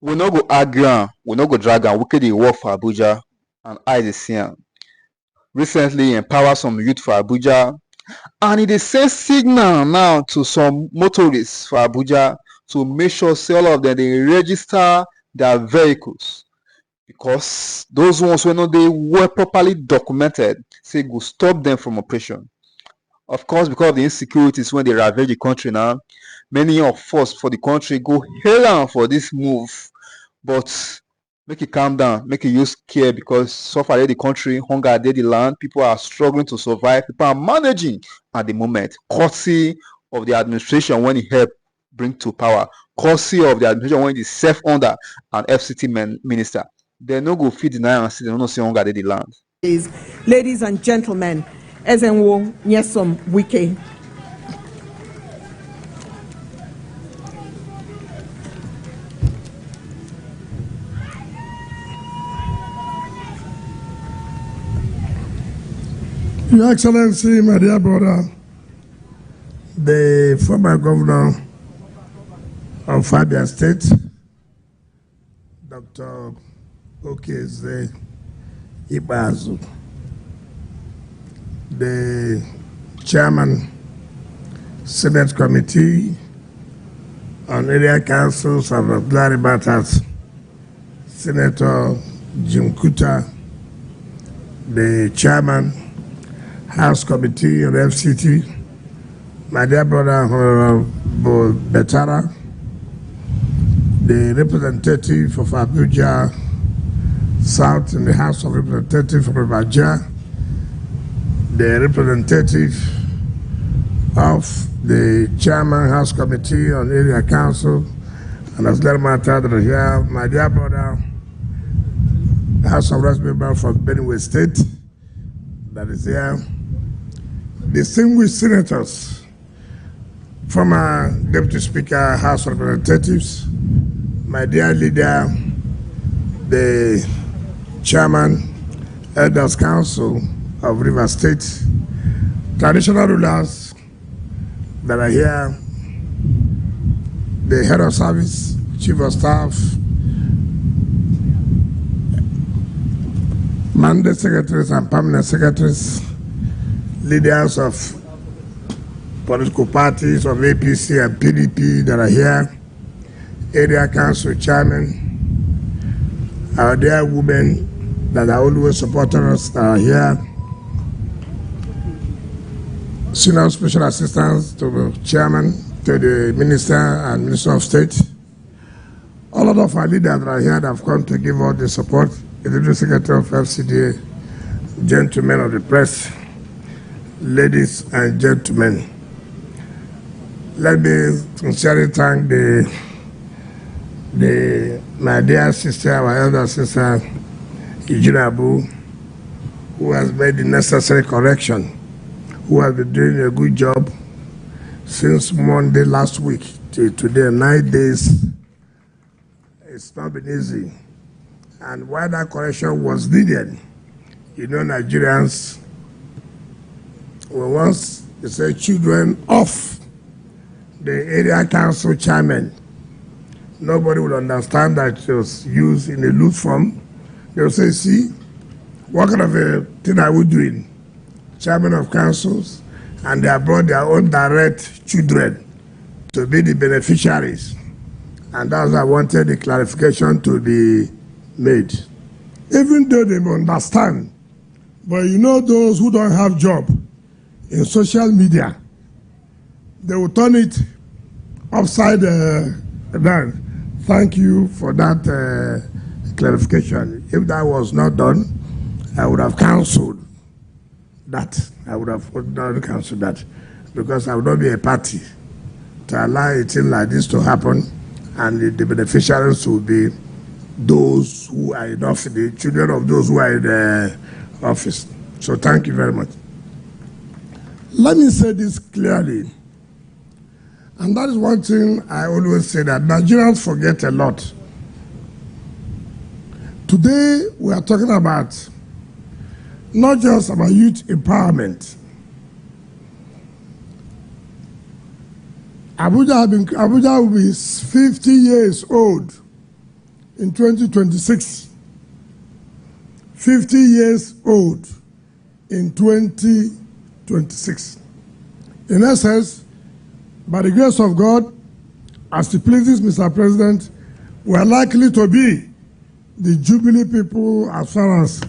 We no go argue am, we no go drag am. Wike dey work for Abuja and I dey see am. Recently, he empower some youth for Abuja and e dey send signal now to some motorists for Abuja to make sure say all of them dey register their vehicles, because those ones wey no dey well properly documented say go stop them from operation. Of course, because of the insecurities wey dey ravage the country now, many of us for the country go hail am for this move, but make e calm down, make e use care, because suffer dey the country, hunger dey the land, people are struggling to survive, people are managing at the moment, courtesy of the administration when e help bring to power, courtesy of the administration when e serve under an FCT minister. Dem no go fit deny am say dem no know say hunger dey the land. Ladies and gentlemen, Ezenwo Nyesom Wike. Your Excellency, my dear brother, the former governor of Abia State, Dr. Okeze Ibazu, the chairman, Senate Committee on Area Councils of Auxiliary Matters, Senator Jim Kuta, the chairman, House Committee on FCT, my dear brother Honorable Betara, the representative of Abuja South in the House of Representatives from Abuja, the representative of the Chairman House Committee on Area Council and Auxiliary Matters that are here, my dear brother, House of Reps member from Benue State that is here, distinguished senators, former Deputy Speaker, House of Representatives, my dear leader, the Chairman, Elders Council of River State, traditional rulers that are here, the Head of Service, Chief of Staff, mandate secretaries and permanent secretaries, leaders of political parties of APC and PDP that are here, area council chairmen, our dear women that are always supporting us that are here, senior special assistants to the chairman, to the minister and minister of state, all of our leaders that are here that have come to give all the support, the Deputy Secretary of FCDA, gentlemen of the press, ladies and gentlemen, let me sincerely thank my dear sister, our elder sister, Ijirabu, who has made the necessary correction, who has been doing a good job since Monday last week till today, 9 days. It's not been easy. And while that correction was needed, you know, Nigerians, once they say children of the area council chairman, nobody will understand that it was used in a loose form. They'll say, see, what kind of a thing are we doing? Chairman of councils, and they have brought their own direct children to be the beneficiaries. And that's why I wanted the clarification to be made. Even though they understand, but you know those who don't have job in social media, they will turn it upside down. Thank you for that clarification. If that was not done, I would have cancelled that. I would have not cancelled that, because I would not be a party to allow a thing like this to happen, and the beneficiaries will be those who are in office, the children of those who are in the office. So thank you very much. Let me say this clearly, and that is one thing I always say, that Nigerians forget a lot. Today we are talking about not just about youth empowerment. Abuja will be 50 years old in 2026, 50 years old in 2026. In essence, by the grace of God, as it pleases Mr. President, we are likely to be the Jubilee people as far as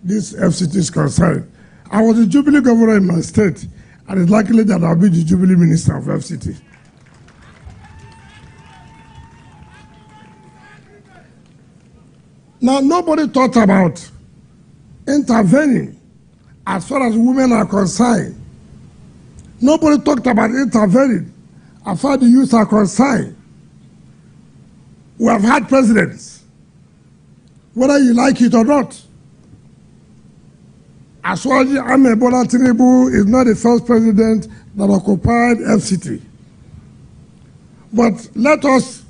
this FCT is concerned. I was the Jubilee governor in my state, and it's likely that I'll be the Jubilee minister of FCT. Now, nobody thought about intervening as far as women are concerned. Nobody talked about intervening as far as the youth are concerned. We have had presidents, whether you like it or not. Aswaji Ahmed Bola Tinubu is not the first president that occupied FCT. But let us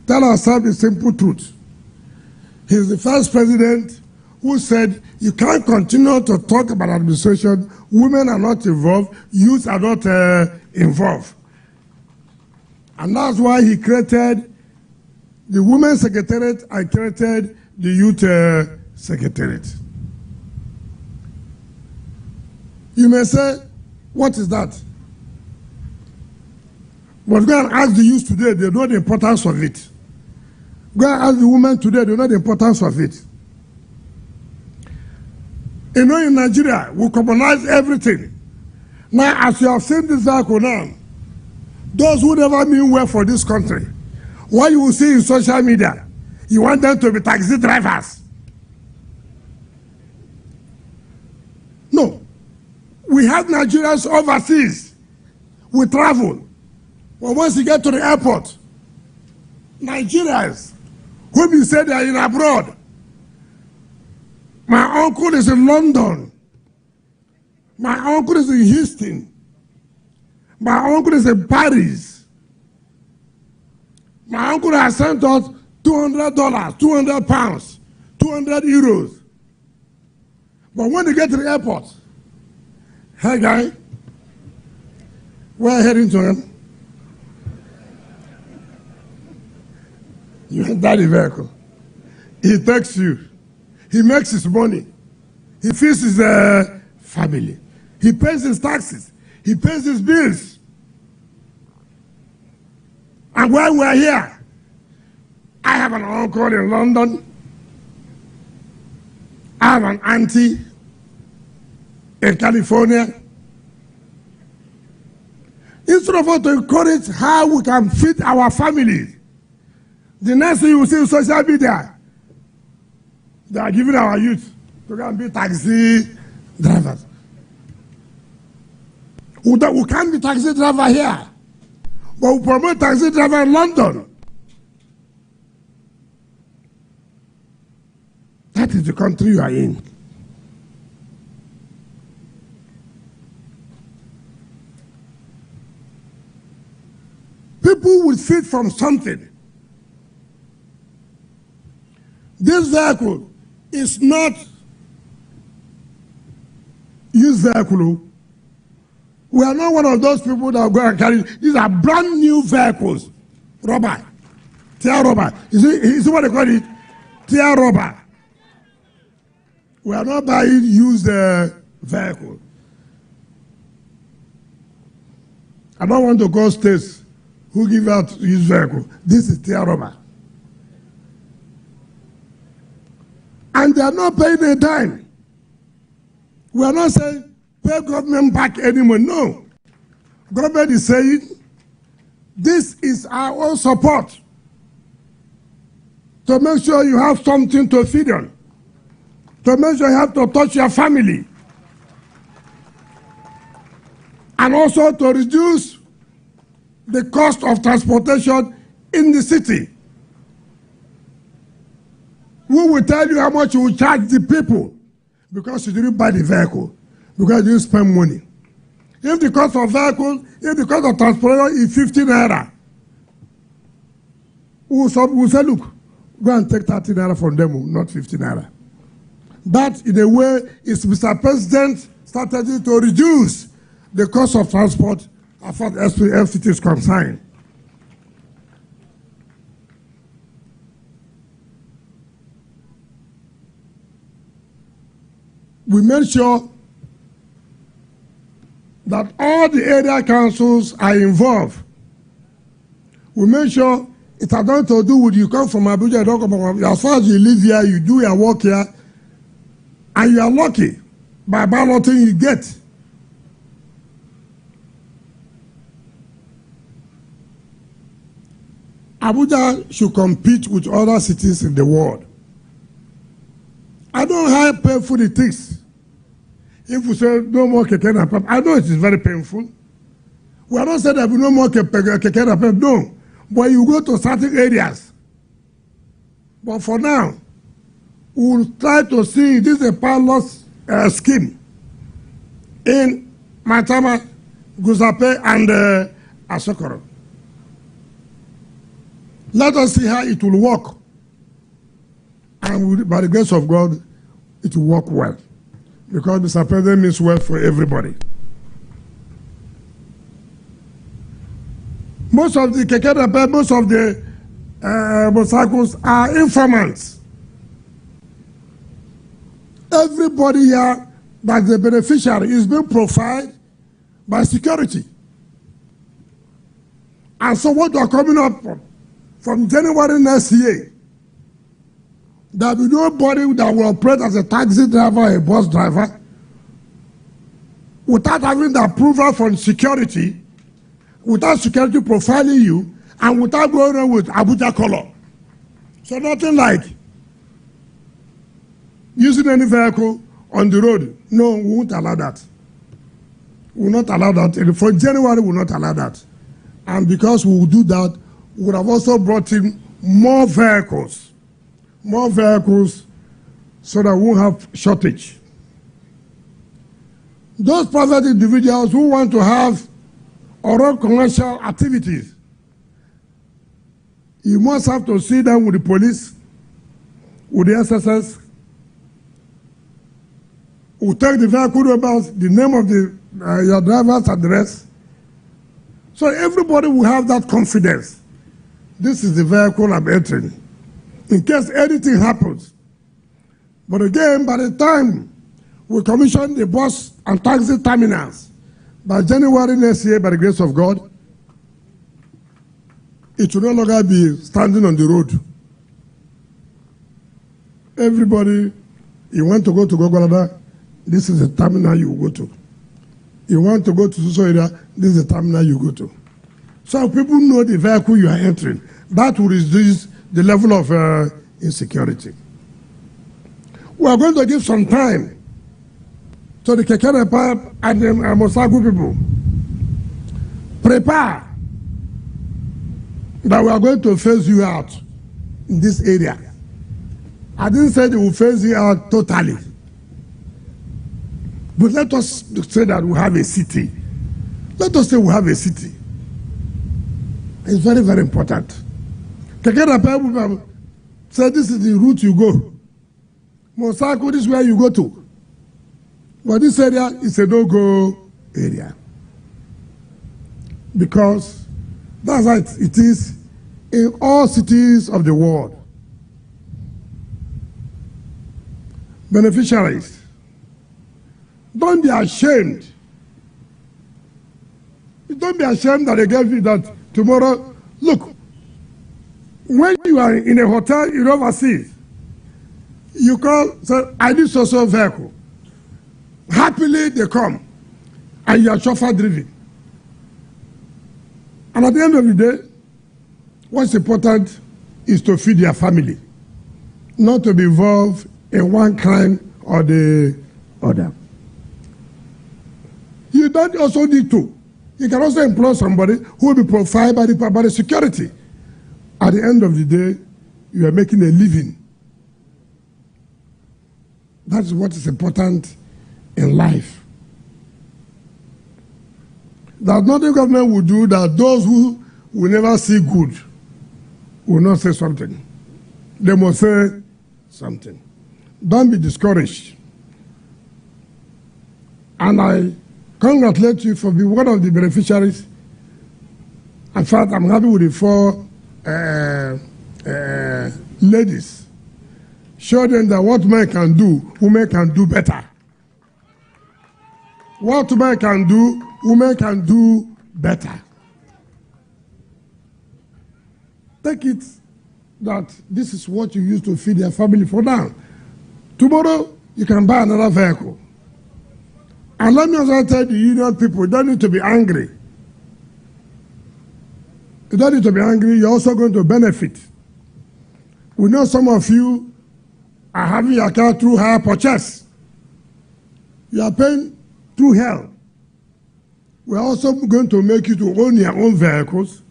tell ourselves the simple truth. He's the first president who said you can't continue to talk about administration, women are not involved, youth are not involved. And that's why he created the Women's Secretariat and created the Youth Secretariat. You may say, what is that? But go and ask the youth today, they know the importance of it. Go and ask the women today, they know the importance of it. You know, in Nigeria, we commonize everything. Now, as you have seen this vehicle now, those who never mean well for this country, what you will see in social media, you want them to be taxi drivers. No. We have Nigerians overseas. We travel. But once you get to the airport, Nigerians, whom you say they are in abroad, my uncle is in London. My uncle is in Houston. My uncle is in Paris. My uncle has sent us $200, 200 pounds, 200 euros. But when they get to the airport, hey guy, we're heading to him. You enter the vehicle. He takes you. He makes his money. He feeds his family. He pays his taxes. He pays his bills. And while we're here, I have an uncle in London. I have an auntie in California. Instead of us to encourage how we can feed our families, the next thing you will see in social media, they are giving our youth to go and be taxi drivers. We can't be taxi driver here, but we promote taxi driver in London. That is the country you are in. People will feed from something. This vehicle is not used vehicle. We are not one of those people that are going to carry. These are brand new vehicles. Rubber. Tear rubber. You see what they call it? Tear rubber. We are not buying used vehicle. I don't want to go states who give out used vehicle. This is tear rubber. And they are not paying a dime. We are not saying pay government back anymore. No. Government is saying this is our own support to make sure you have something to feed on, to make sure you have to touch your family, and also to reduce the cost of transportation in the city. We will tell you how much you will charge the people because you didn't buy the vehicle, because you didn't spend money. If the cost of vehicle, if the cost of transportation is 50 naira, we'll say, look, go and take 30 naira from them, not 50 naira. That, in a way, is Mr. President's strategy to reduce the cost of transport as far as the FCT is concerned. we made sure that all the area councils are involved. We made sure it has nothing to do with you come from Abuja, you don't come from Abuja. As far as you live here, you do your work here, and you are lucky by balloting you get. Abuja should compete with other cities in the world. I don't know how painful it is. If we say no more keke napep, I know it is very painful. We are not saying that we no more keke napep, no. But you go to certain areas. But for now, we will try to see this is a pilot scheme in Matama, Gusape, and Asokoro. Let us see how it will work. And by the grace of God, it will work well. Because Mr. President means well for everybody. Most of the Kekedape, most of the motorcycles are informants. Everybody here that's the beneficiary is being profiled by security. And so what we are coming up from January next year, there will be nobody that will operate as a taxi driver or a bus driver without having the approval from security, without security profiling you, and without going on with Abuja color. So nothing like using any vehicle on the road. No, we won't allow that. We will not allow that. For January, we will not allow that. And because we will do that, we would have also brought in more vehicles so that we won't have shortage. Those private individuals who want to have or run commercial activities, you must have to sit down with the police, with the SSS, who take the vehicle numbers, the name of your driver's address. So everybody will have that confidence. This is the vehicle I'm entering, in case anything happens. But again, by the time we commission the bus and taxi terminals, by January next year, by the grace of God, it will no longer be standing on the road. Everybody, you want to go to Gogolada, this is the terminal you go to. You want to go to Suso area, this is the terminal you go to. So people know the vehicle you are entering. That will reduce the level of insecurity. We are going to give some time to the Kekedape and the Mosaku people. Prepare that we are going to phase you out in this area. I didn't say they will phase you out totally. But let us say that we have a city. Let us say we have a city. It's very, very important. Kekedape say this is the route you go. Mosaku, this is where you go to. But this area is a no-go area. Because that's how it is in all cities of the world. Beneficiaries, don't be ashamed. Don't be ashamed that they gave you that tomorrow. Look, when you are in a hotel in overseas, you call, say, I need social vehicle. Happily they come, and you are chauffeur driven. And at the end of the day, what's important is to feed your family, not to be involved in one crime or the other. You don't also need to. You can also employ somebody who will be profiled by the security. At the end of the day, you are making a living. That's what is important in life. That nothing government will do that those who will never see good will not say something. They must say something. Don't be discouraged. And I congratulate you for being one of the beneficiaries. In fact, I'm happy with the 4 ladies. Show them that what men can do, women can do better. What men can do, women can do better. Take it that this is what you use to feed your family for now. Tomorrow, you can buy another vehicle. And let me also tell the union people, you don't need to be angry. You don't need to be angry, you're also going to benefit. We know some of you are having your car through hire purchase. You are paying through hell. We're also going to make you to own your own vehicles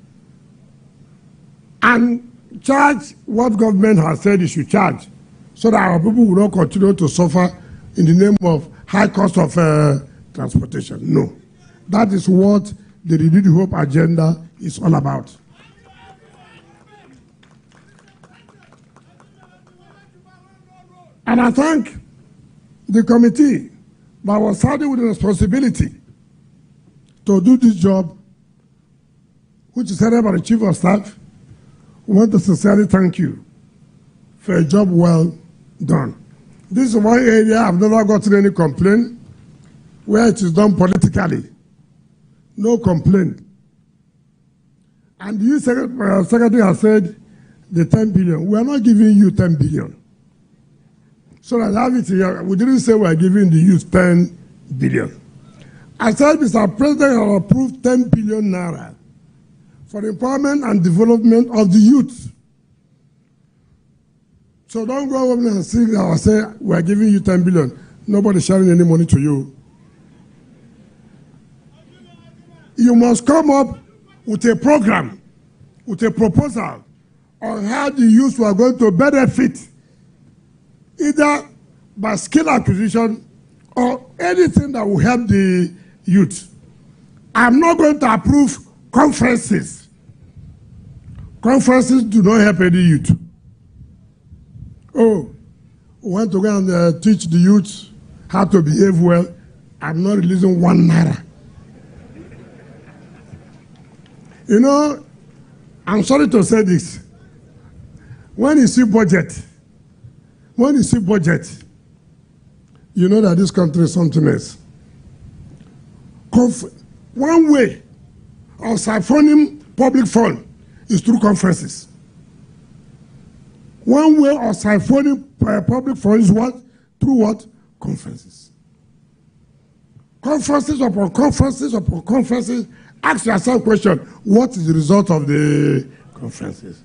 and charge what government has said you should charge, so that our people will not continue to suffer in the name of high cost of transportation. No. That is what the Renewed Hope agenda is all about. And I thank the committee that was saddled with the responsibility to do this job, which is headed by the Chief of Staff. We want to sincerely thank you for a job well done. This is one area I've never gotten any complaint where it is done politically. No complaint. And the youth secretary has said the 10 billion. We are not giving you 10 billion. So that have it here. We didn't say we are giving the youth 10 billion. I said Mr. President has approved 10 billion naira for the empowerment and development of the youth. So don't go over and say we are giving you 10 billion. Nobody's sharing any money to you. You must come up with a program, with a proposal on how the youth are going to benefit, either by skill acquisition or anything that will help the youth. I'm not going to approve conferences. Conferences do not help any youth. Oh, we want to go and teach the youth how to behave well. I'm not releasing 1 naira. You know, I'm sorry to say this. When you see budget, you know that this country is something else. One way of siphoning public fund is through conferences. One way of siphoning public fund is what? Through what? Conferences. Conferences upon conferences upon conferences. Ask yourself a question: what is the result of the conferences?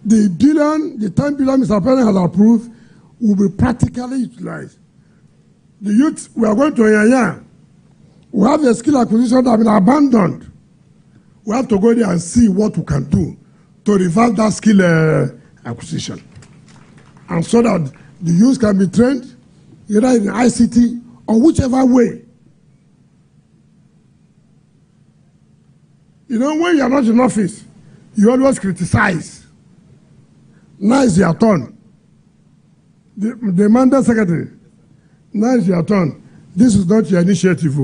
The 10 billion Mr. President has approved will be practically utilized. The youth, we are going to Yanya. We have a skill acquisition that has been abandoned. We have to go there and see what we can do to revive that skill acquisition. And so that the youth can be trained either in ICT or whichever way. You know, when you are not in office, you always criticize. Now it's your turn. The mandate secretary, now it's your turn. This is not your initiative.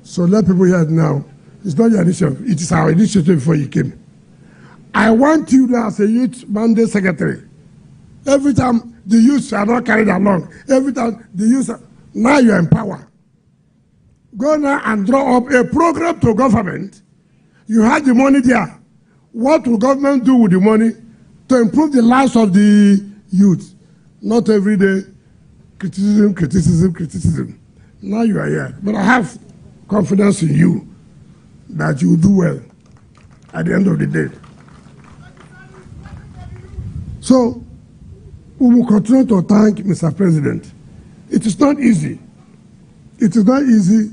So let people hear it now. It's not your initiative. It is our initiative before you came. I want you as a youth mandate secretary. Every time the youths are not carried along, every time the youths are, now you are in power. Go now and draw up a program to government. You have the money there. What will government do with the money to improve the lives of the youth? Not every day criticism, criticism, criticism. Now you are here. But I have confidence in you that you will do well at the end of the day. So we will continue to thank Mr. President. It is not easy. It is not easy.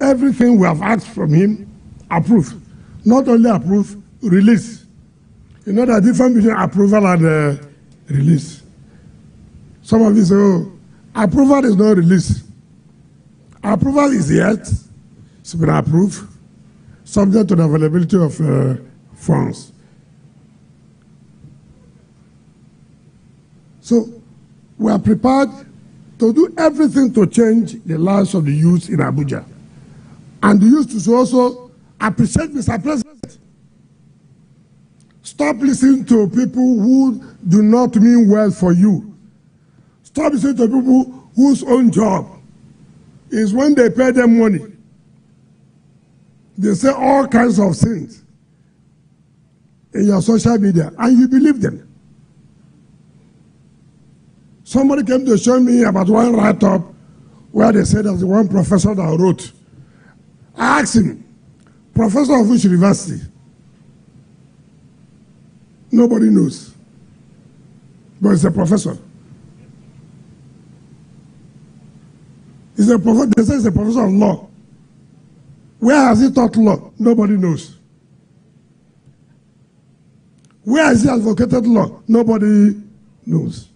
Everything we have asked from him, approved. Not only approved, release. You know the difference between approval and release. Some of you say, oh, approval is not release. Approval is yet, it's been approved, subject to the availability of funds. So we are prepared to do everything to change the lives of the youth in Abuja. And the youth should also appreciate Mr. President. Stop listening to people who do not mean well for you. Stop listening to people whose own job is when they pay them money. They say all kinds of things in your social media, and you believe them. Somebody came to show me about one write-up where they said there's one professor that wrote. I asked him, professor of which university? Nobody knows. But he's a professor. He's a professor. They say he's a professor of law. Where has he taught law? Nobody knows. Where has he advocated law? Nobody knows.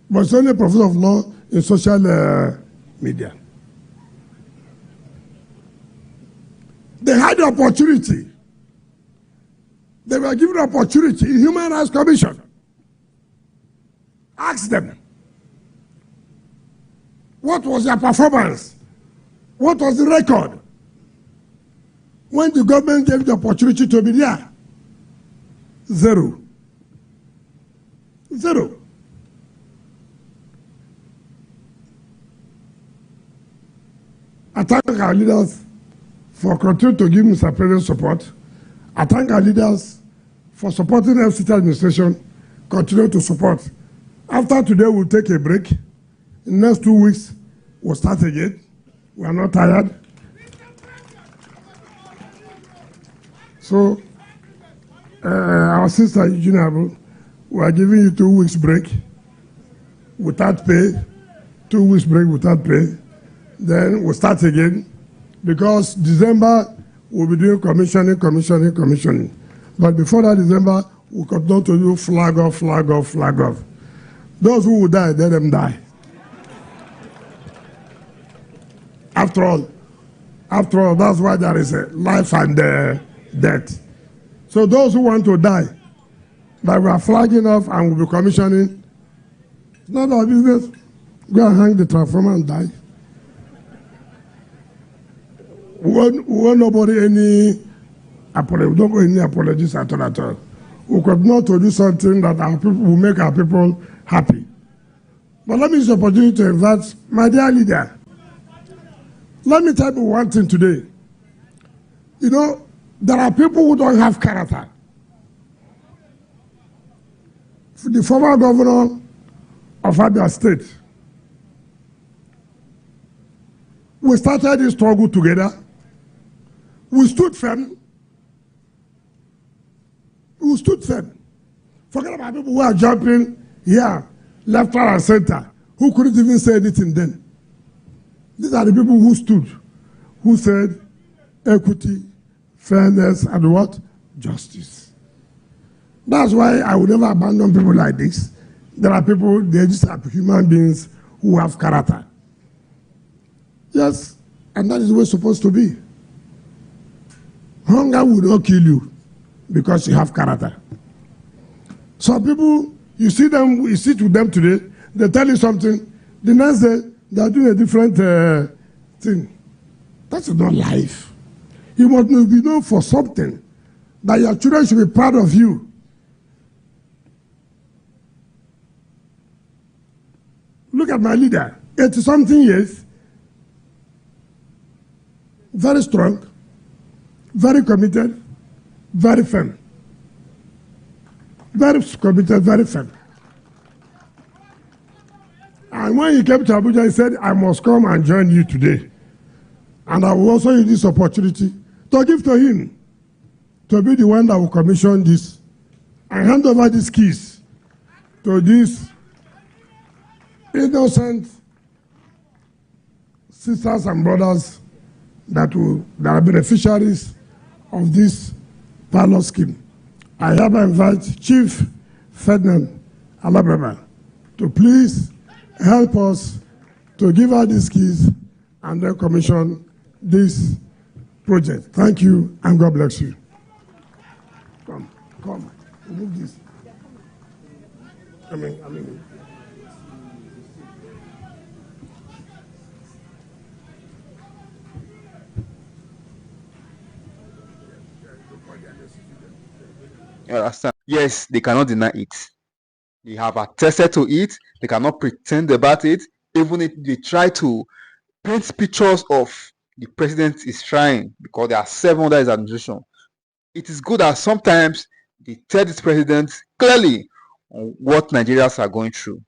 But it's only a professor of law in social media. They had the opportunity. They were given opportunity in Human Rights Commission. Ask them, what was their performance? What was the record? When the government gave the opportunity to be there? Zero. Zero. I thank our leaders for continuing to give Mr. President support. I thank our leaders for supporting the FCT administration, continue to support. After today, we'll take a break. In the next 2 weeks, we'll start again. We are not tired. So, our sister Eugene, we are giving you 2 weeks break without pay. 2 weeks break without pay. Then we'll start again, because December we'll be doing commissioning. But before that December, we'll continue to do flag off. Those who will die, let them die. After all, that's why there is a life and death. So those who want to die, that we are flagging off and we'll be commissioning, it's not our business. Go and hang the transformer and die. We want nobody any apology. We don't want any apologies at all. We could not to do something that our people will make our people happy. But let me use the opportunity to invite my dear leader. Let me tell you one thing today. You know, there are people who don't have character. The former governor of Abia State, we started this struggle together. We stood firm. Forget about people who are jumping here, left, right, and center, who couldn't even say anything then. These are the people who stood, who said equity, fairness, and what? Justice. That's why I would never abandon people like this. There are people, they just are human beings who have character. Yes, and that is the way it's supposed to be. Hunger will not kill you because you have character. Some people, you see them, you sit with them today, they tell you something, the next day, they are doing a different thing. That's not life. You must be known for something, that your children should be proud of you. Look at my leader, 80-something years, very strong, very committed, very firm. Very committed, very firm. And when he came to Abuja, he said, I must come and join you today. And I will also use this opportunity to give to him, to be the one that will commission this and hand over these keys to these innocent sisters and brothers that are beneficiaries of this pilot scheme. I hereby invite Chief Ferdinand Alabraba to please help us to give out these keys and then commission this project. Thank you, and God bless you. Come, remove this. I mean. You understand? Yes, they cannot deny it. They have attested to it. They cannot pretend about it. even if they try to paint pictures of the president is trying, because there are 7 under his administration, it is good that sometimes they tell this president clearly on what Nigerians are going through.